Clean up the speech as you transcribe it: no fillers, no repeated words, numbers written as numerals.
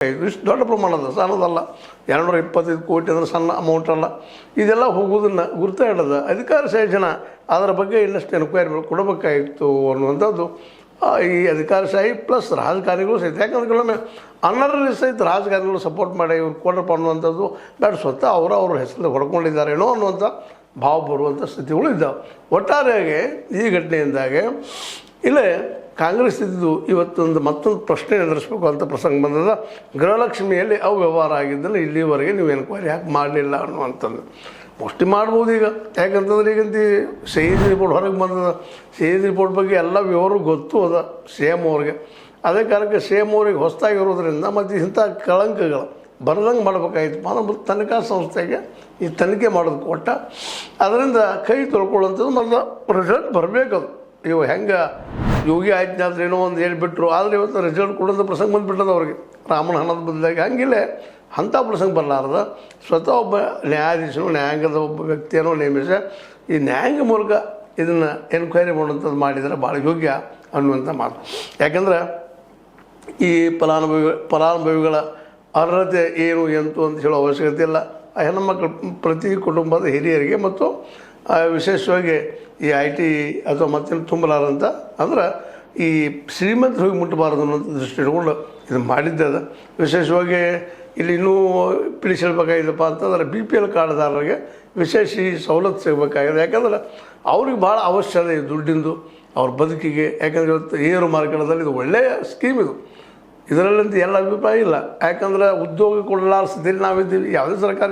ಇಷ್ಟು ದೊಡ್ಡ ಪ್ರಮಾಣದ ಸಣ್ಣದಲ್ಲ. 225 ಕೋಟಿ ಅಂದರೆ ಸಣ್ಣ ಅಮೌಂಟ್ ಅಲ್ಲ. ಇದೆಲ್ಲ ಹೋಗೋದನ್ನು ಗುರ್ತಾ ಹಿಡಿದ ಅಧಿಕಾರಶಾಹಿ ಜನ ಅದರ ಬಗ್ಗೆ ಇನ್ನಷ್ಟು ಎನ್ಕ್ವೈರಿ ಕೊಡಬೇಕಾಗಿತ್ತು ಅನ್ನುವಂಥದ್ದು ಈ ಅಧಿಕಾರಶಾಹಿ ಪ್ಲಸ್ ರಾಜಕಾರಣಿಗಳು ಸಹಿತ. ಯಾಕಂದ್ರೆ ಕೆಲವೊಮ್ಮೆ ಅನರ್ಹರಲ್ಲಿ ಸಹಿತ ರಾಜಕಾರಣಿಗಳು ಸಪೋರ್ಟ್ ಮಾಡಿ ಇವ್ರು ಕೊಡಪ್ಪ ಅನ್ನುವಂಥದ್ದು ಬೇಡ, ಸ್ವತಃ ಅವ್ರ ಹೆಸರಲ್ಲಿ ಹೊಡ್ಕೊಂಡಿದ್ದಾರೇನೋ ಅನ್ನುವಂಥ ಭಾವ ಬರುವಂಥ ಸ್ಥಿತಿಗಳು ಇದ್ದಾವೆ. ಒಟ್ಟಾರೆಯಾಗಿ ಈ ಘಟನೆಯಿಂದಾಗೆ ಇಲ್ಲೇ ಕಾಂಗ್ರೆಸ್ ಇದ್ದು ಇವತ್ತೊಂದು ಮತ್ತೊಂದು ಪ್ರಶ್ನೆ ಎದುರಿಸಬೇಕು ಅಂತ ಪ್ರಸಂಗ ಬಂದದ. ಗೃಹಲಕ್ಷ್ಮಿಯಲ್ಲಿ ಅವ್ಯವಹಾರ ಆಗಿದ್ದನ್ನು ಇಲ್ಲಿವರೆಗೆ ನೀವು ಎನ್ಕ್ವೈರಿ ಯಾಕೆ ಮಾಡಲಿಲ್ಲ ಅನ್ನುವಂಥದ್ದು ಮೋಸ್ಟ್ಲಿ ಮಾಡ್ಬೋದು ಈಗ. ಯಾಕಂತಂದ್ರೆ ಈಗಂತ ಶಹೀದ್ ರಿಪೋರ್ಟ್ ಹೊರಗೆ ಬಂದದ. ಶಹೀದ್ ರಿಪೋರ್ಟ್ ಬಗ್ಗೆ ಎಲ್ಲ ವಿವರ ಗೊತ್ತು ಅದ CM ಅವ್ರಿಗೆ. ಅದೇ ಕಾರಣಕ್ಕೆ CM ಅವ್ರಿಗೆ ಹೊಸದಾಗಿರೋದ್ರಿಂದ ಮತ್ತು ಇಂಥ ಕಳಂಕಗಳು ಬರದಂಗೆ ಮಾಡಬೇಕಾಗಿತ್ತು. ನಮ್ಮ ತನಿಖಾ ಸಂಸ್ಥೆಗೆ ಈ ತನಿಖೆ ಮಾಡೋದು ಕೊಟ್ಟ ಅದರಿಂದ ಕೈ ತೊಳ್ಕೊಳ್ಳುವಂಥದ್ದು ಮೊದಲು ರಿಸಲ್ಟ್ ಬರಬೇಕದು. ಇವು ಹೆಂಗೆ ಯೋಗಿ ಆಜ್ಞಾದ್ರೆ ಏನೋ ಒಂದು ಹೇಳಿಬಿಟ್ರು, ಆದರೆ ಇವತ್ತು ರಿಸಲ್ಟ್ ಕೊಡೋಂಥ ಪ್ರಸಂಗ ಬಂದುಬಿಟ್ಟದ ಅವ್ರಿಗೆ. ರಾಮನ ಹಣದ ಬದಲಾಗಿ ಹಂಗಿಲ್ಲ ಅಂಥ ಪ್ರಸಂಗ ಬರಲಾರ್ದ ಸ್ವತಃ ಒಬ್ಬ ನ್ಯಾಯಾಧೀಶನು ನ್ಯಾಯಾಂಗದ ಒಬ್ಬ ವ್ಯಕ್ತಿಯನ್ನು ನೇಮಿಸಿ ಈ ನ್ಯಾಯಾಂಗ ಮೂಲಕ ಇದನ್ನು ಎನ್ಕ್ವೈರಿ ಮಾಡುವಂಥದ್ದು ಮಾಡಿದರೆ ಭಾಳ ಯೋಗ್ಯ ಅನ್ನುವಂಥ ಮಾತು. ಯಾಕಂದ್ರೆ ಈ ಫಲಾನುಭವಿಗಳ ಅರ್ಹತೆ ಏನು ಎಂತು ಅಂತ ಹೇಳೋ ಅವಶ್ಯಕತೆ ಇಲ್ಲ. ಆ ಹೆಣ್ಣುಮಕ್ಕಳು ಪ್ರತಿ ಕುಟುಂಬದ ಹಿರಿಯರಿಗೆ ಮತ್ತು ವಿಶೇಷವಾಗಿ ಈ IT ಅಥವಾ ಮತ್ತೇನು ತುಂಬಲಾರಂತ ಅಂದ್ರೆ ಈ ಶ್ರೀಮಂತರು ಹೋಗಿ ಮುಟ್ಟಬಾರದು ಅನ್ನೋಂಥ ದೃಷ್ಟಿ ಇಟ್ಕೊಂಡು ಇದು ಮಾಡಿದ್ದದ. ವಿಶೇಷವಾಗಿ ಇಲ್ಲಿ ಇನ್ನೂ ತಿಳಿಸಿ ಹೇಳ್ಬೇಕಾಗಿದ್ದಪ್ಪ ಅಂತಂದ್ರೆ BPL ಕಾರ್ಡ್ದಾರರಿಗೆ ವಿಶೇಷ ಸವಲತ್ತು ಸಿಗಬೇಕಾಗಿದೆ. ಯಾಕಂದ್ರೆ ಅವ್ರಿಗೆ ಭಾಳ ಅವಶ್ಯ ಇದೆ ಈ ದುಡ್ಡಿಂದು ಅವ್ರ ಬದುಕಿಗೆ. ಯಾಕಂದರೆ ಇವತ್ತು ಏರು ಮಾರ್ಕೆಟದಲ್ಲಿ ಇದು ಒಳ್ಳೆಯ ಸ್ಕೀಮ್ ಇದು. ಇದರಲ್ಲಂತೂ ಎಲ್ಲ ಅಭಿಪ್ರಾಯ ಇಲ್ಲ. ಯಾಕಂದ್ರೆ ಉದ್ಯೋಗ ಕೊಡಲಾರ ಸ್ಥಿತಿಯಲ್ಲಿ ನಾವಿದ್ದೀವಿ. ಯಾವುದೇ ಸರ್ಕಾರ